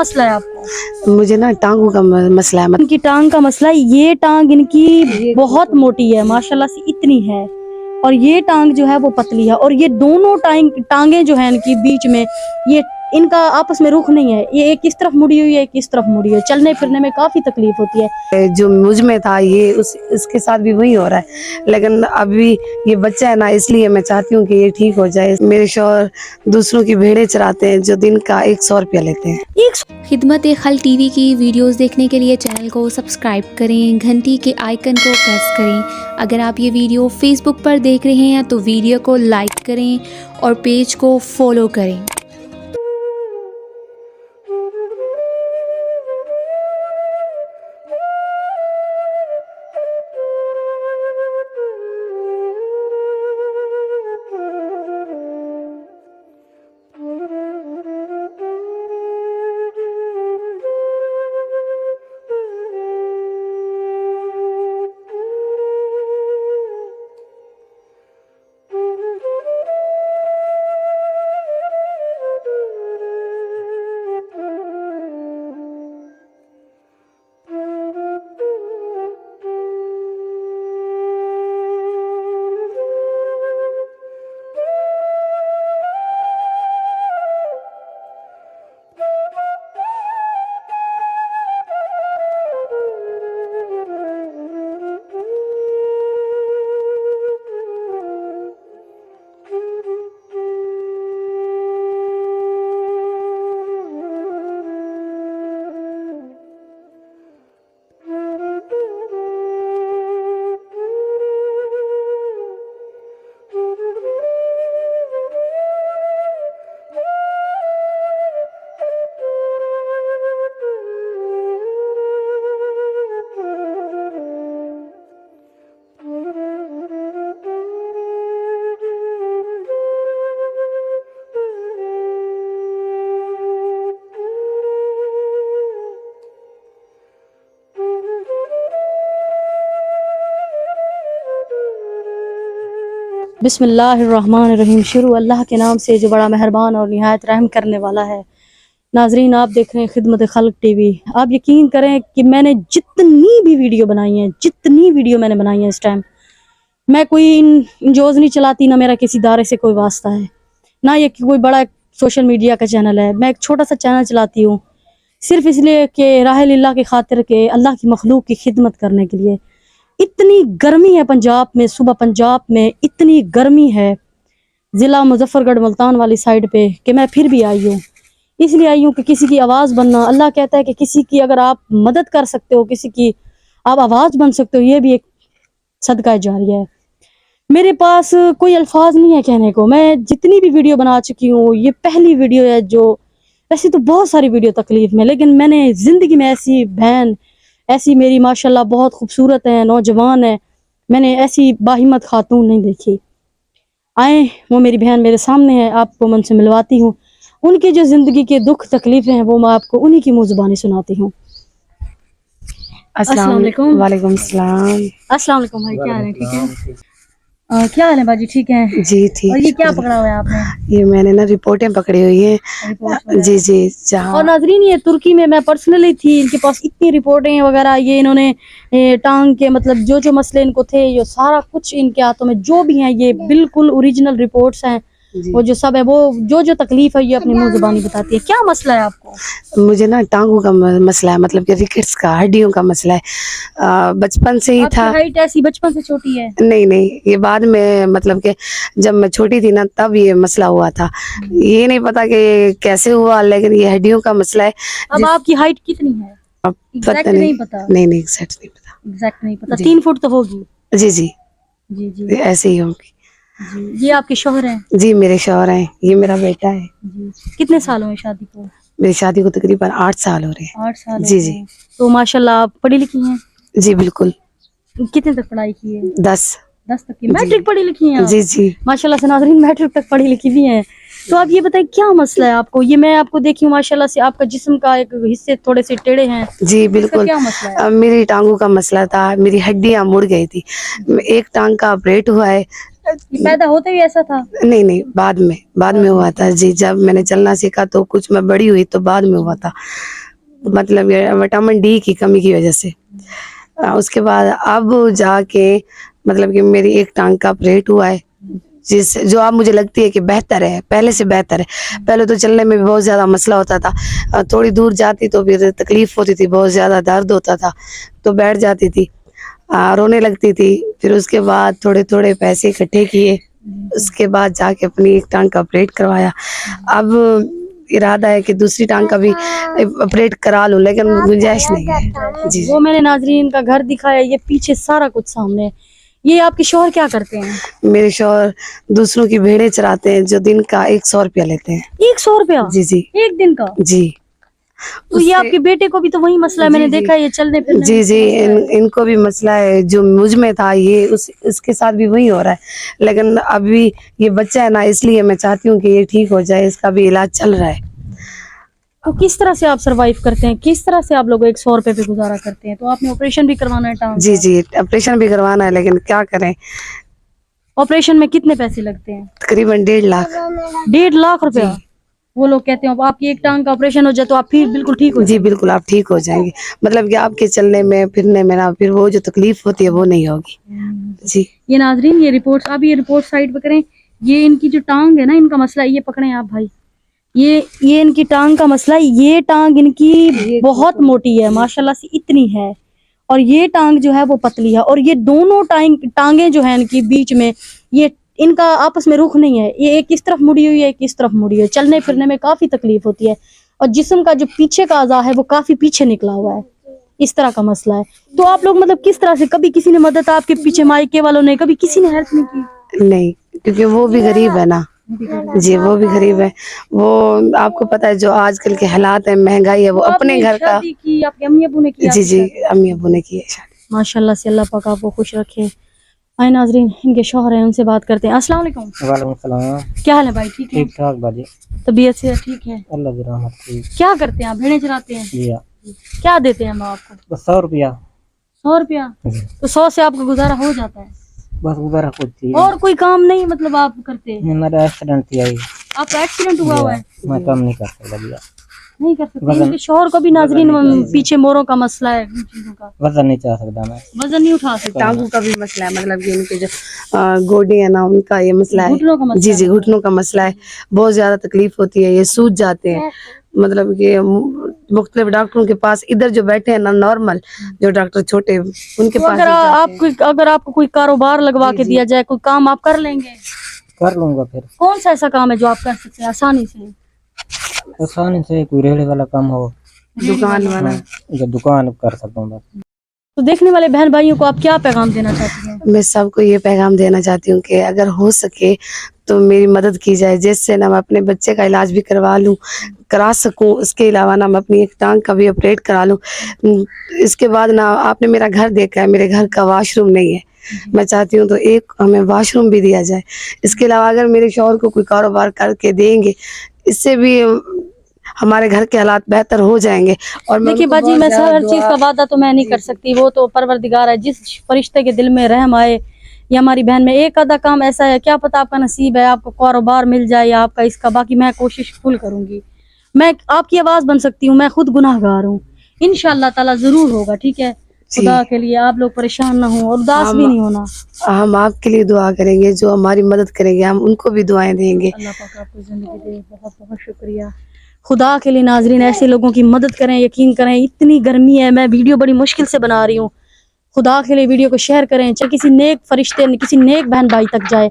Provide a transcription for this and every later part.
مسئلہ ہے آپ کو؟ مجھے نا ٹانگوں کا مسئلہ ہے. ان کی ٹانگ کا مسئلہ ہے. یہ ٹانگ ان کی بہت موٹی ہے ماشاءاللہ سے اتنی ہے, اور یہ ٹانگ جو ہے وہ پتلی ہے, اور یہ دونوں ٹانگیں جو ہیں ان کی بیچ میں یہ ان کا آپس میں رخ نہیں ہے. یہ ایک اس طرف مڑی ہوئی ہے, ایک اس طرف مڑی ہوئی ہے. چلنے پھرنے میں کافی تکلیف ہوتی ہے. جو مجھ میں تھا یہ اس کے ساتھ بھی وہی ہو رہا ہے, لیکن ابھی یہ بچہ ہے نا, اس لیے میں چاہتی ہوں کہ یہ ٹھیک ہو جائے. میرے شوہر دوسروں کی بھیڑیں چراتے ہیں جو دن کا 100 روپیہ لیتے ہیں. خدمت خلق ٹی وی کی ویڈیوز دیکھنے کے لیے چینل کو سبسکرائب کریں, گھنٹی کے آئیکن کو پریس کریں. اگر آپ یہ ویڈیو فیس بک پر دیکھ رہے ہیں تو ویڈیو کو لائک کریں اور پیج کو فالو کریں. بسم اللہ الرحمن الرحیم. شروع اللہ کے نام سے جو بڑا مہربان اور نہایت رحم کرنے والا ہے. ناظرین آپ دیکھ رہے ہیں خدمت خلق ٹی وی. آپ یقین کریں کہ میں نے جتنی بھی ویڈیو بنائی میں نے بنائی ہیں اس ٹائم, میں کوئی انجوز نہیں چلاتی, نہ میرا کسی ادارے سے کوئی واسطہ ہے, نہ یہ کوئی بڑا سوشل میڈیا کا چینل ہے. میں ایک چھوٹا سا چینل چلاتی ہوں صرف اس لیے کہ راہ اللہ کی خاطر کے اللہ کی مخلوق کی خدمت کرنے کے لیے. اتنی گرمی ہے پنجاب میں, صبح پنجاب میں اتنی گرمی ہے ضلع مظفر گڑھ ملتان والی سائیڈ پہ, کہ میں پھر بھی آئی ہوں. اس لیے آئی ہوں کہ کسی کی آواز بننا, اللہ کہتا ہے کہ کسی کی اگر آپ مدد کر سکتے ہو, کسی کی آپ آواز بن سکتے ہو, یہ بھی ایک صدقہ جاریہ ہے. میرے پاس کوئی الفاظ نہیں ہے کہنے کو. میں جتنی بھی ویڈیو بنا چکی ہوں یہ پہلی ویڈیو ہے جو, ایسی تو بہت ساری ویڈیو تکلیف میں, لیکن میں نے زندگی میں ایسی بہن, ایسی میری ماشاءاللہ بہت خوبصورت ہے, نوجوان ہے, میں نے ایسی باہمت خاتون نہیں دیکھی. آئیں وہ میری بہن میرے سامنے ہے, آپ کو من سے ملواتی ہوں. ان کے جو زندگی کے دکھ تکلیفیں ہیں وہ میں آپ کو انہی کی منہ زبانی سناتی ہوں. السلام علیکم. وعلیکم السلام. السلام علیکم بھائی, کیا حال ہے؟ ٹھیک ہے. کیا حال ہے باجی, ٹھیک ہے؟ جی ٹھیک. اور یہ کیا پکڑا ہوا ہے آپ نے؟ یہ میں نے نا رپورٹیں پکڑی ہوئی ہیں. جی جی. اور ناظرین یہ ترکی میں پرسنلی تھی, ان کے پاس اتنی رپورٹیں وغیرہ, یہ انہوں نے ٹانگ کے مطلب جو مسئلے ان کو تھے, یہ سارا کچھ ان کے ہاتھوں میں جو بھی ہیں یہ بالکل اوریجنل رپورٹس ہیں. وہ جو سب ہے وہ جو تکلیف ہے یہ اپنی منہ زبانی بتاتی ہے. کیا مسئلہ ہے آپ کو؟ مجھے نا ٹانگوں کا مسئلہ ہے, مطلب کہ ریکٹس کا, ہڈیوں کا مسئلہ ہے. بچپن سے ہی تھا. آپ کی ہائٹ ایسی بچپن سے چھوٹی ہے؟ نہیں, یہ بعد میں مطلب کہ جب میں چھوٹی تھی نا تب یہ مسئلہ ہوا تھا. یہ نہیں پتا کہ کیسے ہوا, لیکن یہ ہڈیوں کا مسئلہ ہے. اب آپ کی ہائٹ کتنی ہے؟ پتہ نہیں پتا. نہیں ایگزیکٹ نہیں پتا. ایگزیکٹ نہیں پتا. 3 فٹ تو ہوگی. جی جی جی جی ایسے ہی ہوگی. جی. یہ آپ کے شوہر ہیں؟ جی میرے شوہر ہیں. یہ میرا بیٹا ہے. جی. کتنے سال ہوئے شادی کو؟ میری شادی کو تقریباً 8 سال ہو رہے ہیں. 8 سال. جی جی. تو ماشاءاللہ آپ پڑھی لکھی ہیں؟ جی بالکل. کتنے تک پڑھائی کی ہے؟ 10 تک کی. میٹرک پڑھی لکھی ہیں؟ جی جی ماشاءاللہ سے ناظرین میٹرک تک پڑھی لکھی بھی ہیں. تو آپ یہ بتائیں کیا مسئلہ ہے آپ کو؟ یہ میں آپ کو دیکھی ہوں ماشاءاللہ سے آپ کا جسم کا ایک حصے تھوڑے سے ٹیڑھے ہیں. جی بالکل. کیا مسئلہ ہے؟ میری ٹانگوں کا مسئلہ تھا, میری ہڈیاں مڑ گئی تھی. ایک ٹانگ کا آپریٹ ہوا ہے, पैदा होते ही ऐसा था? नहीं नहीं, बाद में हुआ था जी। जब मैंने चलना सीखा तो कुछ मैं बड़ी हुई तो बाद में हुआ था, मतलब ये विटामिन डी की कमी की वजह से। उसके बाद अब जाके मतलब कि मेरी एक टांग का ऑपरेट हुआ है, जो अब मुझे लगती है कि बेहतर है, पहले से बेहतर है। पहले तो चलने में भी बहुत ज़्यादा मसला होता था, थोड़ी दूर जाती तो फिर तकलीफ होती थी, बहुत ज़्यादा दर्द होता था, तो बैठ जाती थी, रोने लगती थी। फिर उसके बाद थोड़े थोड़े पैसे इकट्ठे किए, उसके बाद जाके अपनी एक टांग का ऑपरेट करवाया। अब इरादा है कि दूसरी टांग का भी ऑपरेट करा लूँ, लेकिन गुंजाइश नहीं है जी। वो मैंने नाजरीन का घर दिखाया, ये पीछे सारा कुछ सामने है। ये आपके शौहर क्या करते हैं? मेरे शौहर दूसरों की भेड़ें चराते हैं, जो दिन का 100 रुपया लेते हैं। 100 रुपया? जी जी एक दिन का? जी। तो ये आपके बेटे को भी तो वही मसला है, मैंने देखा है ये चलने फिरने जी में जी, इनको भी मसला है, जो मुझ में था ये इसके साथ भी वही हो रहा है। लेकिन अभी ये बच्चा है ना, इसलिए मैं चाहती हूँ कि ये ठीक हो जाए, इसका भी इलाज चल रहा है। तो किस तरह से आप सरवाइव करते हैं, किस तरह से आप लोग 100 रुपए पे गुजारा करते हैं? तो आपने ऑपरेशन भी करवाना है टांग जी जी, ऑपरेशन भी करवाना है, लेकिन क्या करें। ऑपरेशन में कितने पैसे लगते हैं? तकरीबन 1.5 लाख। 1.5 लाख रुपया? वो लोग कहते हैं अब आपकी एक टांग का ऑपरेशन हो जाए तो आप फिर बिल्कुल ठीक हो जी बिल्कुल, आप ठीक हो जाएंगे, मतलब कि आपके चलने में फिरने में ना फिर वो जो तकलीफ होती है वो नहीं होगी जी। ये नाजरीन, ये रिपोर्ट, आप ये रिपोर्ट साइड पे करें। ये इनकी जो टांग है ना, इनका मसला है, ये पकड़े आप भाई, ये इनकी टांग का मसला है। ये टांग इनकी बहुत मोटी है, माशाल्लाह से इतनी है, और ये टांग जो है वो पतली है, और ये दोनों टांगे जो है इनकी बीच में, ये इनका आपस में रुख नहीं है, ये एक इस तरफ मुड़ी हुई है, एक इस तरफ मुड़ी हुई है, चलने फिरने में काफी तकलीफ होती है, और जिस्म का जो पीछे का अज़ा है वो काफी पीछे निकला हुआ है, इस तरह का मसला है। तो आप लोग मतलब किस तरह से, कभी किसी ने मदद, आपके पीछे मायके वालों ने कभी किसी ने हेल्प नहीं की? नहीं, क्योंकि वो भी गरीब है ना जी, वो भी गरीब है। वो आपको पता है जो आजकल के हालात है, महंगाई है, वो अपने घर का। शादी की आपके अम्मी अबू ने की? जी जी, अम्मी अबू ने की है शादी। माशाल्लाह से, अल्लाह पाक आपको खुश रखे। आए नाजरीन, इनके शौहर हैं, उनसे बात करते हैं। अस्सलाम वालेकुम। वालेकुम सलाम। क्या हाल है भाई? ठीक है? ठीक ठाक बाजी, तबीयत से ठीक है? अल्लाह की रहमत से। क्या करते हैं आप? भेड़ें चराते हैं? जी हाँ। क्या देते हैं हम आपको? बस 100 रुपया। 100 रुपया? तो 100 से आपका गुजारा हो जाता है? बस गुजारा कुछ थी। और कोई काम नहीं मतलब आप करते? मेरा एक्सीडेंट थी आई। आपका एक्सीडेंट हुआ हुआ है? मैं काम नहीं कर सकता भैया। नहीं कर सकते? इनके शौहर को भी नाजरीन पीछे मोरों का मसला है, इन चीजों का वजन नहीं चाह सकता मैं। वजन नहीं उठा सकता। टांगों का भी मसला है, मतलब कि उनके जो गोडे है ना, उनका ये मसला है। घुटनों का मसला जी जी, घुटनों का मसला है, बहुत ज्यादा तकलीफ होती है, ये सूज जाते हैं। मतलब कि मुख्तलिफ डॉक्टरों के पास, इधर जो बैठे हैं ना नॉर्मल जो डॉक्टर छोटे, उनके तो पास अगर आपको कोई कारोबार लगवा के दिया जाए, कोई काम आप कर लेंगे? कर लूंगा। फिर कौन सा ऐसा काम है जो आप कर सकते हैं आसानी से? आसानी से कोई रेहड़ी वाला काम हो, दुकान वाला। जो दुकान कर सकता हूँ बस। तो देखने वाले बहन भाइयों को आप क्या पैगाम देना चाहती हैं? मैं सबको ये पैगाम देना चाहती हूँ कि अगर हो सके तो मेरी मदद की जाए, जिससे ना मैं अपने बच्चे का इलाज भी करा सकूं। इसके अलावा ना मैं अपनी एक टांग का भी ऑपरेट करा लूं। इसके बाद ना, आपने मेरा घर देखा है, मेरे घर का वाशरूम नहीं है, मैं चाहती हूँ तो एक हमें वाशरूम भी दिया जाए। इसके अलावा अगर मेरे शौहर को कोई कारोबार करके देंगे, इससे भी हमारे घर के हालात बेहतर हो जाएंगे। और देखिए बाजी, मैं हर चीज का वादा तो मैं नहीं कर सकती, वो तो परवरदिगार है, जिस फरिश्ते के दिल में रहम आए। या हमारी बहन में एक आधा काम ऐसा है, क्या पता आपका नसीब है, आपको कारोबार मिल जाए या आपका इसका, बाकी मैं कोशिश फुल करूंगी। मैं आपकी आवाज बन सकती हूँ, मैं खुद गुनाहगार हूँ, इंशाअल्लाह ताला जरूर होगा। ठीक है? खुदा के लिए आप लोग परेशान ना हो और उदास भी नहीं होना। हम आपके लिए दुआ करेंगे, जो हमारी मदद करेंगे हम उनको भी दुआएं देंगे। अल्लाह पाक आपको जिंदगी दे। बहुत बहुत शुक्रिया। खुदा के लिए नाजरीन, ऐसे लोगों की मदद करें, यकीन करें, इतनी गर्मी है, मैं वीडियो बड़ी मुश्किल से बना रही हूँ। खुदा के लिए वीडियो को शेयर करें, चाहे किसी नेक फरिश्ते, किसी नेक बहन भाई तक जाए,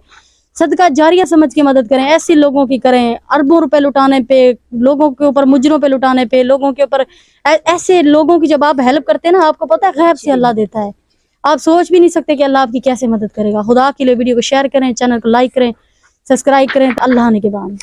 सदका जारिया समझ के मदद करें। ऐसे लोगों की करें, अरबों रुपए लुटाने पे, लोगों के ऊपर, मुजरों पे लुटाने पे, लोगों के ऊपर, ऐसे लोगों की जब आप हेल्प करते हैं ना, आपको पता है गैब से अल्लाह देता है, आप सोच भी नहीं सकते कि अल्लाह आपकी कैसे मदद करेगा। खुदा के लिए वीडियो को शेयर करें, चैनल को लाइक करें, सब्सक्राइब करें। तो अल्लाह ने के बाद